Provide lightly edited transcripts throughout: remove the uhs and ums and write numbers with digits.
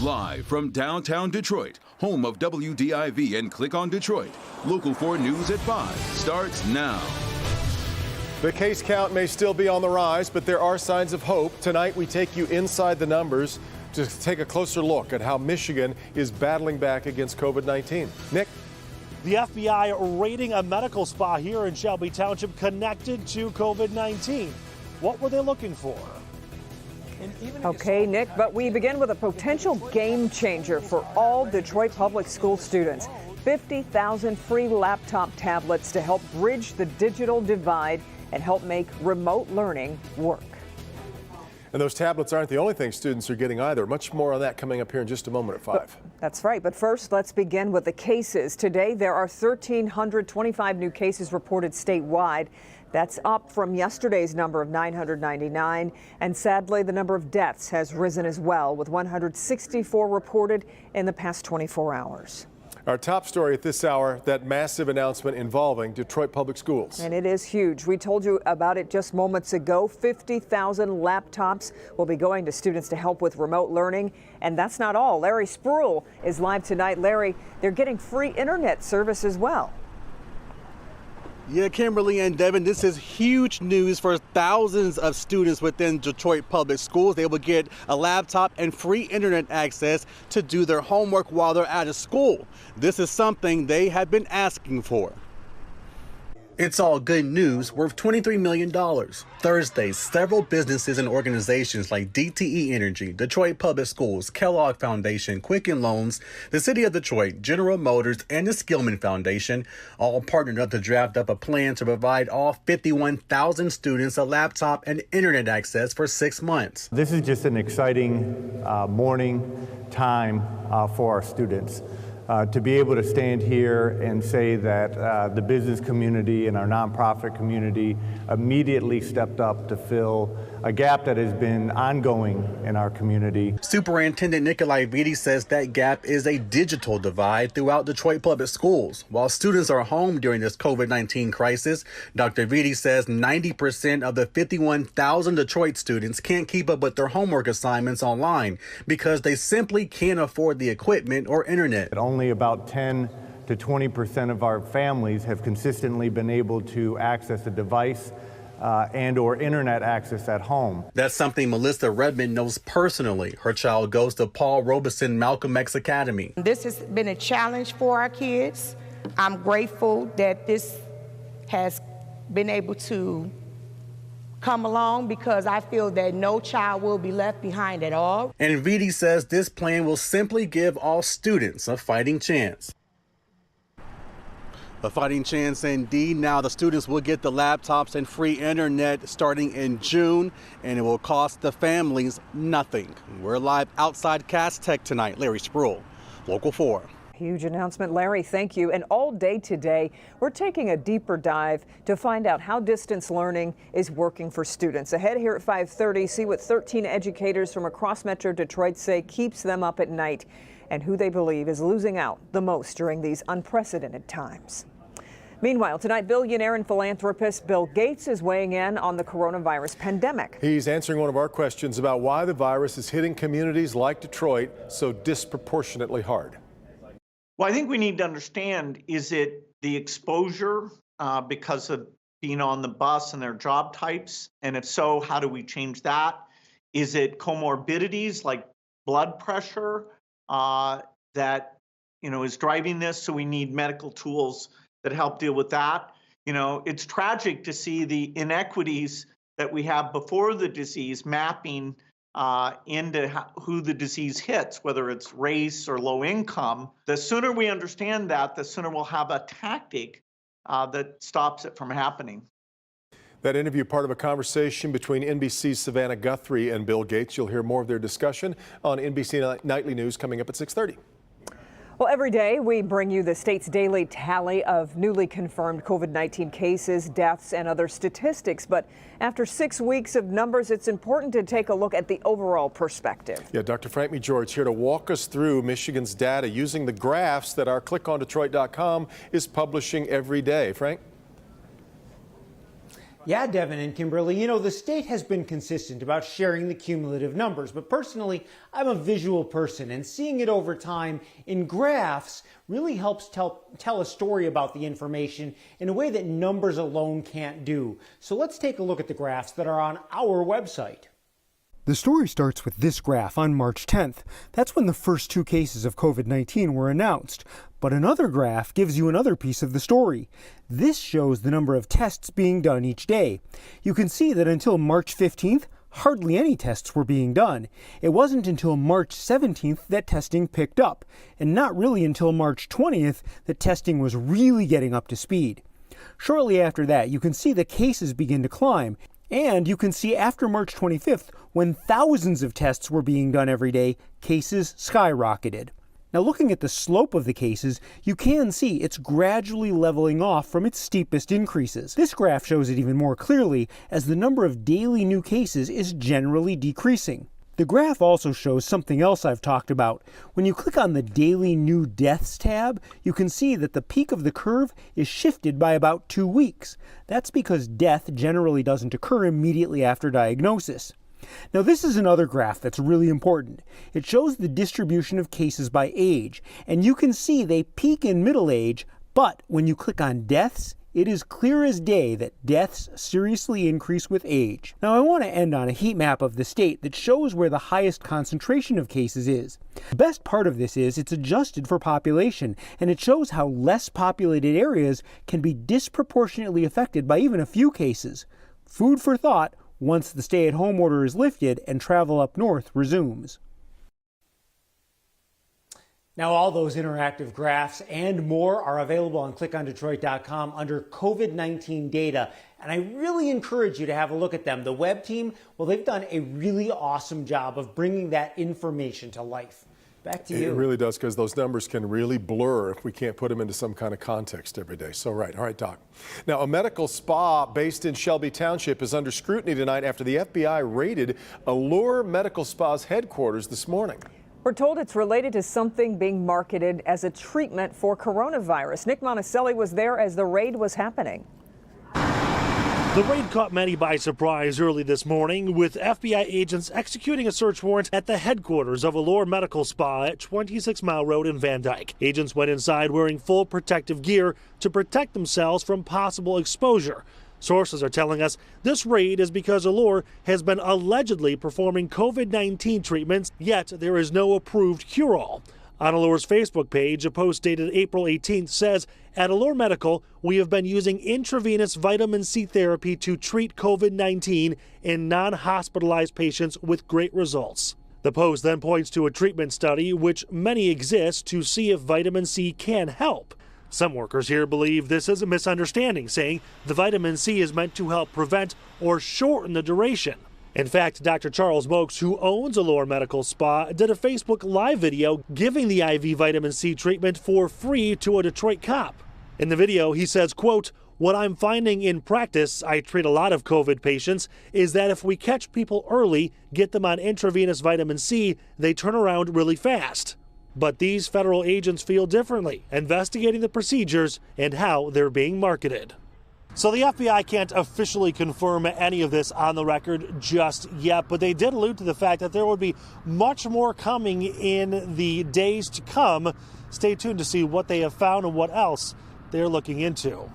Live from downtown Detroit, home of WDIV and Click on Detroit, Local 4 News at 5 starts now. The case count may still be on the rise, but there are signs of hope. Tonight, we take you inside the numbers to take a closer look at how Michigan is battling back against COVID-19. Nick? The FBI raiding a medical spa here in Shelby Township connected to COVID-19. What were they looking for? Okay, Nick, but we begin with a potential game changer for all Detroit public school students. 50,000 free laptop tablets to help bridge the digital divide and help make remote learning work. And those tablets aren't the only thing students are getting either. Much more on that coming up here in just a moment at 5. That's right. But first, let's begin with the cases. Today, there are 1,325 new cases reported statewide. That's up from yesterday's number of 999. And sadly, the number of deaths has risen as well, with 164 reported in the past 24 hours. Our top story at this hour, that massive announcement involving Detroit Public Schools. And it is huge. We told you about it just moments ago. 50,000 laptops will be going to students to help with remote learning. And that's not all. Larry Spruill is live tonight. Larry, they're getting free internet service as well. Yeah, Kimberly and Devin, this is huge news for thousands of students within Detroit Public Schools. They will get a laptop and free internet access to do their homework while they're out of school. This is something they have been asking for. It's all good news worth $23 million. Thursday, several businesses and organizations like DTE Energy, Detroit Public Schools, Kellogg Foundation, Quicken Loans, the City of Detroit, General Motors, and the Skillman Foundation all partnered up to draft up a plan to provide all 51,000 students a laptop and internet access for 6 months. This is just an exciting morning time for our students. To be able to stand here and say that the business community and our nonprofit community immediately stepped up to fill a gap that has been ongoing in our community. Superintendent Nikolai Vitti says that gap is a digital divide throughout Detroit Public Schools. While students are home during this COVID-19 crisis, Dr. Vitti says 90% of the 51,000 Detroit students can't keep up with their homework assignments online because they simply can't afford the equipment or internet. Only about 10 to 20% of our families have consistently been able to access a device and or internet access at home. That's something Melissa Redmond knows personally. Her child goes to Paul Robeson Malcolm X Academy. This has been a challenge for our kids. I'm grateful that this has been able to come along because I feel that no child will be left behind at all. And Vitti says this plan will simply give all students a fighting chance. A fighting chance indeed. Now the students will get the laptops and free internet starting in June, and it will cost the families nothing. We're live outside Castech tonight. Larry Spruill, Local 4. Huge announcement, Larry. Thank you. And all day today, we're taking a deeper dive to find out how distance learning is working for students. Ahead here at 5:30, see what 13 educators from across Metro Detroit say keeps them up at night and who they believe is losing out the most during these unprecedented times. Meanwhile, tonight, billionaire and philanthropist Bill Gates is weighing in on the coronavirus pandemic. He's answering one of our questions about why the virus is hitting communities like Detroit so disproportionately hard. Well, I think we need to understand, is it the exposure because of being on the bus and their job types? And if so, how do we change that? Is it comorbidities like blood pressure that is driving this? So we need medical tools that help deal with that. It's tragic to see the inequities that we have before the disease mapping into who the disease hits, whether it's race or low income. The sooner we understand that, the sooner we'll have a tactic that stops it from happening. That interview, part of a conversation between NBC's Savannah Guthrie and Bill Gates. You'll hear more of their discussion on NBC Nightly News coming up at 6:30. Well, every day we bring you the state's daily tally of newly confirmed COVID-19 cases, deaths, and other statistics. But after 6 weeks of numbers, it's important to take a look at the overall perspective. Yeah, Dr. Frank George here to walk us through Michigan's data using the graphs that our ClickOnDetroit.com is publishing every day. Frank? Yeah, Devin and Kimberly, you know, the state has been consistent about sharing the cumulative numbers, but personally, I'm a visual person, and seeing it over time in graphs really helps tell a story about the information in a way that numbers alone can't do. So let's take a look at the graphs that are on our website. The story starts with this graph on March 10th. That's when the first 2 cases of COVID-19 were announced. But another graph gives you another piece of the story. This shows the number of tests being done each day. You can see that until March 15th, hardly any tests were being done. It wasn't until March 17th that testing picked up, and not really until March 20th that testing was really getting up to speed. Shortly after that, you can see the cases begin to climb. And you can see after March 25th, when thousands of tests were being done every day, cases skyrocketed. Now, looking at the slope of the cases, you can see it's gradually leveling off from its steepest increases. This graph shows it even more clearly as the number of daily new cases is generally decreasing. The graph also shows something else I've talked about. When you click on the Daily New Deaths tab, you can see that the peak of the curve is shifted by about 2 weeks. That's because death generally doesn't occur immediately after diagnosis. Now, this is another graph that's really important. It shows the distribution of cases by age, and you can see they peak in middle age, but when you click on deaths, it is clear as day that deaths seriously increase with age. Now, I want to end on a heat map of the state that shows where the highest concentration of cases is. The best part of this is it's adjusted for population, and it shows how less populated areas can be disproportionately affected by even a few cases. Food for thought once the stay-at-home order is lifted and travel up north resumes. Now, all those interactive graphs and more are available on clickondetroit.com under COVID-19 data, and I really encourage you to have a look at them. The web team, well, they've done a really awesome job of bringing that information to life. Back to you. It really does, because those numbers can really blur if we can't put them into some kind of context every day. So, right. All right, Doc. Now, a medical spa based in Shelby Township is under scrutiny tonight after the FBI raided Allure Medical Spa's headquarters this morning. We're told it's related to something being marketed as a treatment for coronavirus. Nick Monticelli was there as the raid was happening. The raid caught many by surprise early this morning, with FBI agents executing a search warrant at the headquarters of Allure Medical Spa at 26 Mile Road in Van Dyke. Agents went inside wearing full protective gear to protect themselves from possible exposure. Sources are telling us this raid is because Allure has been allegedly performing COVID-19 treatments, yet there is no approved cure-all. On Allure's Facebook page, a post dated April 18th says, "At Allure Medical, we have been using intravenous vitamin C therapy to treat COVID-19 in non-hospitalized patients with great results." The post then points to a treatment study, which many exist, to see if vitamin C can help. Some workers here believe this is a misunderstanding, saying the vitamin C is meant to help prevent or shorten the duration. In fact, Dr. Charles Mokes, who owns Allure Medical Spa, did a Facebook Live video giving the IV vitamin C treatment for free to a Detroit cop. In the video, he says, quote, "What I'm finding in practice, I treat a lot of COVID patients, is that if we catch people early, get them on intravenous vitamin C, they turn around really fast. But these federal agents feel differently, investigating the procedures and how they're being marketed." So the FBI can't officially confirm any of this on the record just yet, but they did allude to the fact that there would be much more coming in the days to come. Stay tuned to see what they have found and what else they're looking into.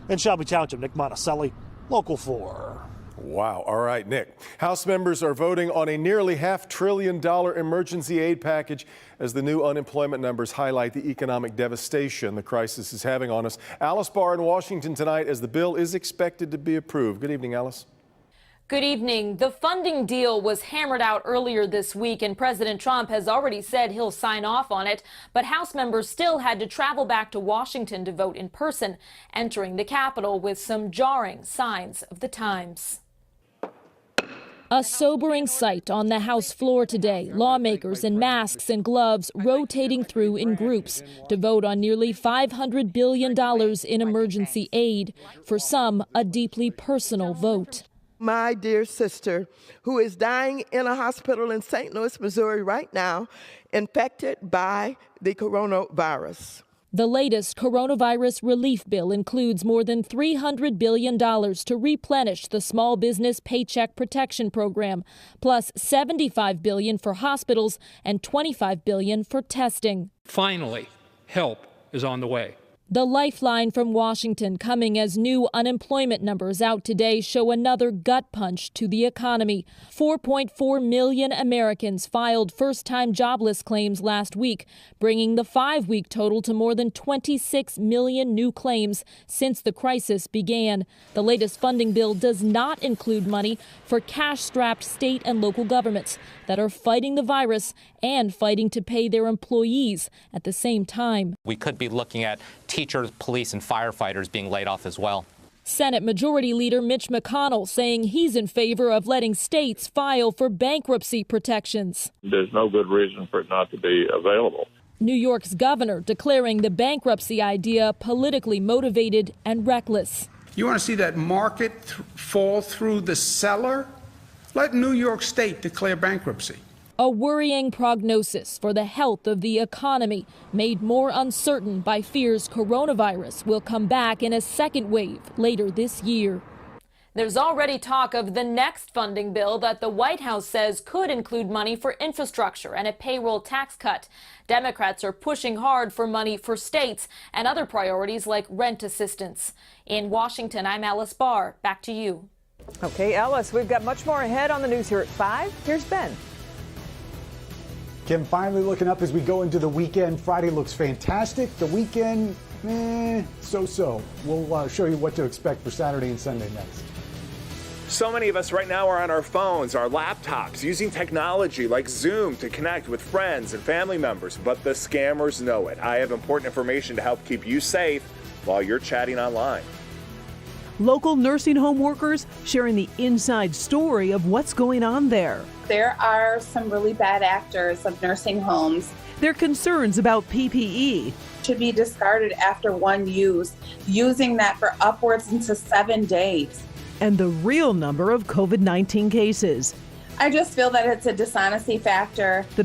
In Shelby Township, Nick Monticelli, Local 4. Wow. All right, Nick. House members are voting on a nearly $500 billion emergency aid package as the new unemployment numbers highlight the economic devastation the crisis is having on us. Alice Barr in Washington tonight as the bill is expected to be approved. Good evening, Alice. Good evening. The funding deal was hammered out earlier this week, and President Trump has already said he'll sign off on it. But House members still had to travel back to Washington to vote in person, entering the Capitol with some jarring signs of the times. A sobering sight on the House floor today. Lawmakers in masks and gloves rotating through in groups to vote on nearly $500 billion in emergency aid. For some, a deeply personal vote. My dear sister, who is dying in a hospital in St. Louis, Missouri right now, infected by the coronavirus. The latest coronavirus relief bill includes more than $300 billion to replenish the Small Business Paycheck Protection Program, plus $75 billion for hospitals and $25 billion for testing. Finally, help is on the way. The lifeline from Washington coming as new unemployment numbers out today show another gut punch to the economy. 4.4 million Americans filed first-time jobless claims last week, bringing the 5-week total to more than 26 million new claims since the crisis began. The latest funding bill does not include money for cash-strapped state and local governments that are fighting the virus and fighting to pay their employees at the same time. We could be looking at teachers, police, and firefighters being laid off as well. Senate Majority Leader Mitch McConnell saying he's in favor of letting states file for bankruptcy protections. There's no good reason for it not to be available. New York's governor declaring the bankruptcy idea politically motivated and reckless. You want to see that market fall through the cellar? Let New York State declare bankruptcy. A worrying prognosis for the health of the economy, made more uncertain by fears coronavirus will come back in a second wave later this year. There's already talk of the next funding bill that the White House says could include money for infrastructure and a payroll tax cut. Democrats are pushing hard for money for states and other priorities like rent assistance. In Washington, I'm Alice Barr. Back to you. Okay, Alice, we've got much more ahead on the news here at 5. Here's Ben. Kim, finally looking up as we go into the weekend. Friday looks fantastic. The weekend, so-so. We'll show you what to expect for Saturday and Sunday next. So many of us right now are on our phones, our laptops, using technology like Zoom to connect with friends and family members, but the scammers know it. I have important information to help keep you safe while you're chatting online. Local nursing home workers sharing the inside story of what's going on there. There are some really bad actors of nursing homes. Their concerns about PPE. Should be discarded after one use, using that for upwards into 7 days. And the real number of COVID-19 cases. I just feel that it's a dishonesty factor. The